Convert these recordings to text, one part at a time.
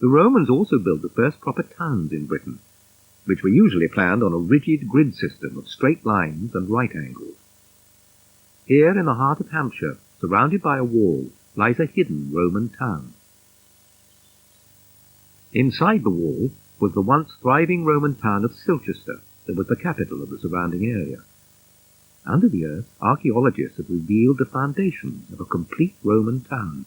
The Romans also built the first proper towns in Britain, which were usually planned on a rigid grid system of straight lines and right angles. Here in the heart of Hampshire, surrounded by a wall, lies a hidden Roman town. Inside the wall was the once thriving Roman town of Silchester, that was the capital of the surrounding area. Under the earth, archaeologists have revealed the foundations of a complete Roman town.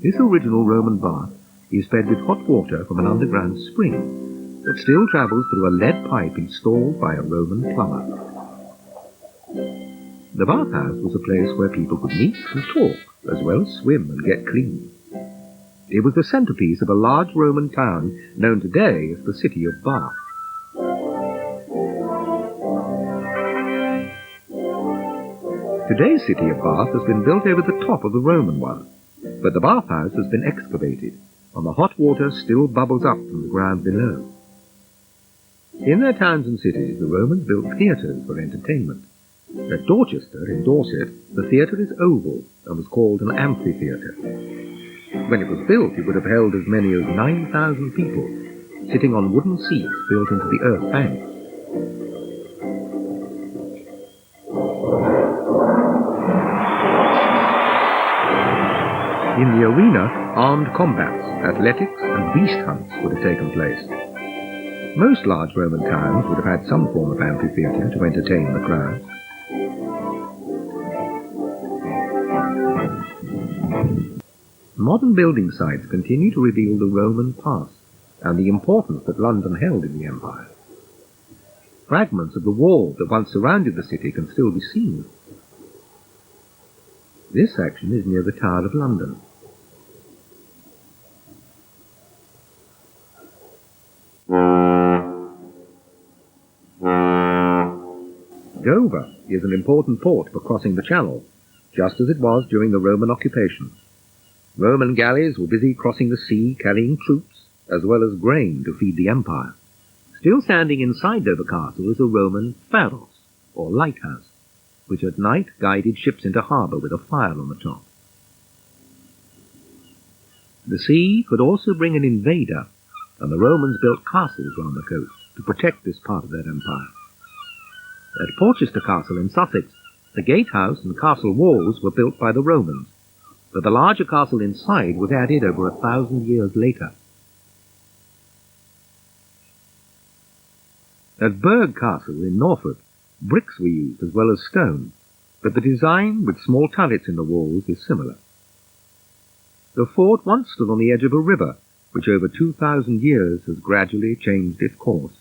This original Roman bath is fed with hot water from an underground spring that still travels through a lead pipe installed by a Roman plumber. The bathhouse was a place where people could meet and talk, as well as swim and get clean. It was the centrepiece of a large Roman town known today as the city of Bath. Today's city of Bath has been built over the top of the Roman one, but the bathhouse has been excavated, and the hot water still bubbles up from the ground below. In their towns and cities, the Romans built theatres for entertainment. At Dorchester, in Dorset, the theatre is oval and was called an amphitheatre. When it was built, it would have held as many as 9,000 people, sitting on wooden seats built into the earth bank. In the arena, armed combats, athletics, and beast hunts would have taken place. Most large Roman towns would have had some form of amphitheatre to entertain the crowd. Modern building sites continue to reveal the Roman past and the importance that London held in the empire. Fragments of the wall that once surrounded the city can still be seen. This section is near the Tower of London. Dover is an important port for crossing the Channel, just as it was during the Roman occupation. Roman galleys were busy crossing the sea carrying troops, as well as grain to feed the empire. Still standing inside Dover Castle is a Roman pharos, or lighthouse, which at night guided ships into harbour with a fire on the top. The sea could also bring an invader, and the Romans built castles round the coast to protect this part of their empire. At Porchester Castle in Sussex, the gatehouse and castle walls were built by the Romans, but the larger castle inside was added over 1,000 years later. At Burgh Castle in Norfolk, bricks were used as well as stone, but the design with small turrets in the walls is similar. The fort once stood on the edge of a river, which over 2,000 years has gradually changed its course.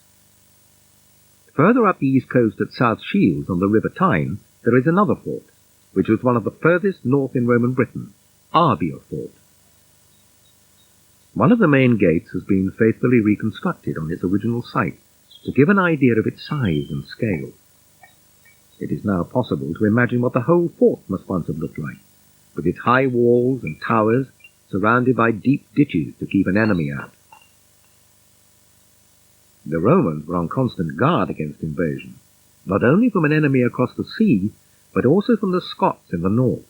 Further up the east coast at South Shields on the River Tyne, there is another fort, which was one of the furthest north in Roman Britain, Arbia Fort. One of the main gates has been faithfully reconstructed on its original site to give an idea of its size and scale. It is now possible to imagine what the whole fort must once have looked like, with its high walls and towers surrounded by deep ditches to keep an enemy out. The Romans were on constant guard against invasion, not only from an enemy across the sea, but also from the Scots in the north,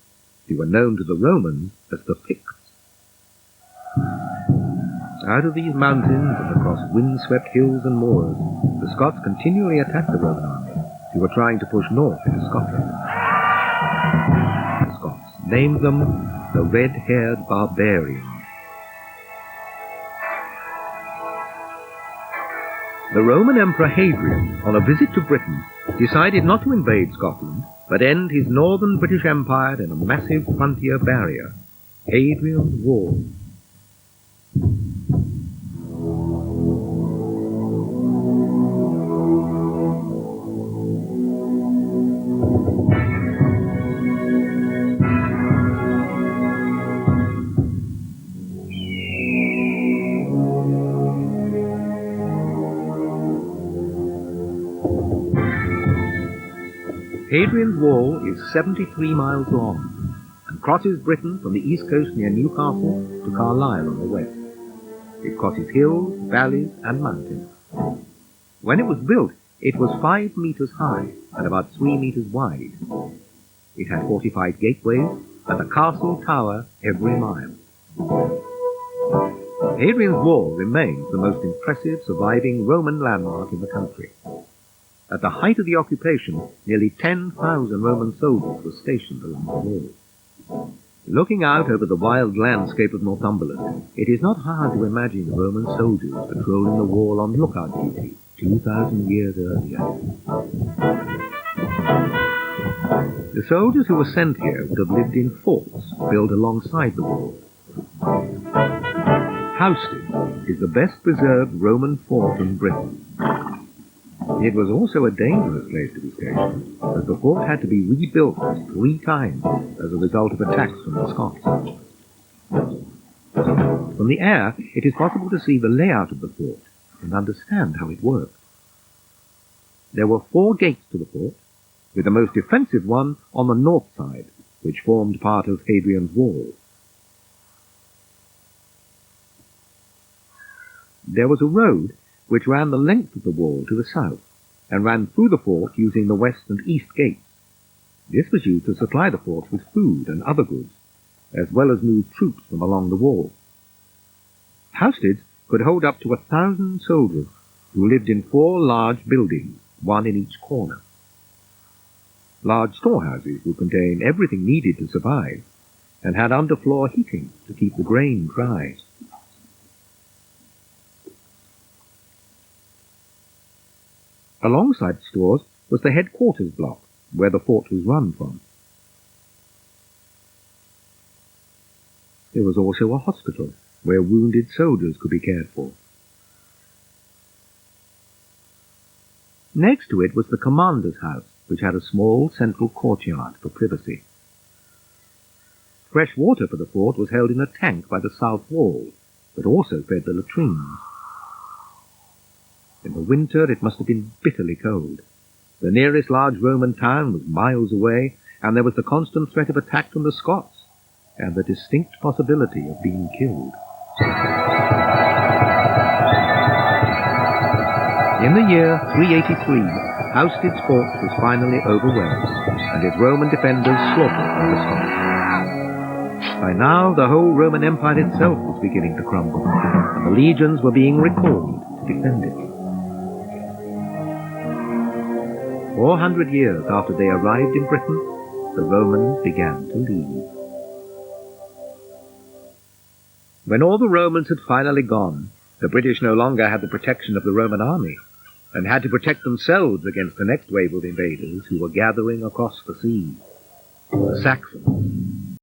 who were known to the Romans as the Picts. Out of these mountains and across wind-swept hills and moors, the Scots continually attacked the Roman army, who were trying to push north into Scotland. The Scots named them the Red-Haired Barbarians. The Roman Emperor Hadrian, on a visit to Britain, decided not to invade Scotland, but end his northern British Empire in a massive frontier barrier, Hadrian's Wall. Hadrian's Wall is 73 miles long and crosses Britain from the east coast near Newcastle to Carlisle on the west. It crosses hills, valleys and mountains. When it was built, It was 5 meters high and about 3 meters wide. It had fortified gateways and a castle tower every mile. Hadrian's Wall remains the most impressive surviving Roman landmark in the country. At the height of the occupation, nearly 10,000 Roman soldiers were stationed along the wall. Looking out over the wild landscape of Northumberland, it is not hard to imagine Roman soldiers patrolling the wall on lookout duty 2,000 years earlier. The soldiers who were sent here would have lived in forts built alongside the wall. Houston is the best preserved Roman fort in Britain. It was also a dangerous place to be stationed, as the fort had to be rebuilt 3 times as a result of attacks from the Scots. From the air, it is possible to see the layout of the fort and understand how it worked. There were 4 gates to the fort, with the most defensive one on the north side, which formed part of Hadrian's Wall. There was a road which ran the length of the wall to the south, and ran through the fort using the west and east gates. This was used to supply the fort with food and other goods, as well as move troops from along the wall. Housesteads could hold up to 1,000 soldiers, who lived in 4 large buildings, one in each corner. Large storehouses would contain everything needed to survive, and had underfloor heating to keep the grain dry. Alongside the stores was the headquarters block, where the fort was run from. There was also a hospital, where wounded soldiers could be cared for. Next to it was the commander's house, which had a small central courtyard for privacy. Fresh water for the fort was held in a tank by the south wall, but also fed the latrines. In the winter it must have been bitterly cold. The nearest large Roman town was miles away, and there was the constant threat of attack from the Scots, and the distinct possibility of being killed. In the year 383, Housestead's fort was finally overwhelmed, and its Roman defenders slaughtered by the Scots. By now, the whole Roman Empire itself was beginning to crumble, and the legions were being recalled to defend it. 400 years after they arrived in Britain, the Romans began to leave. When all the Romans had finally gone, the British no longer had the protection of the Roman army, and had to protect themselves against the next wave of invaders who were gathering across the sea, the Saxons.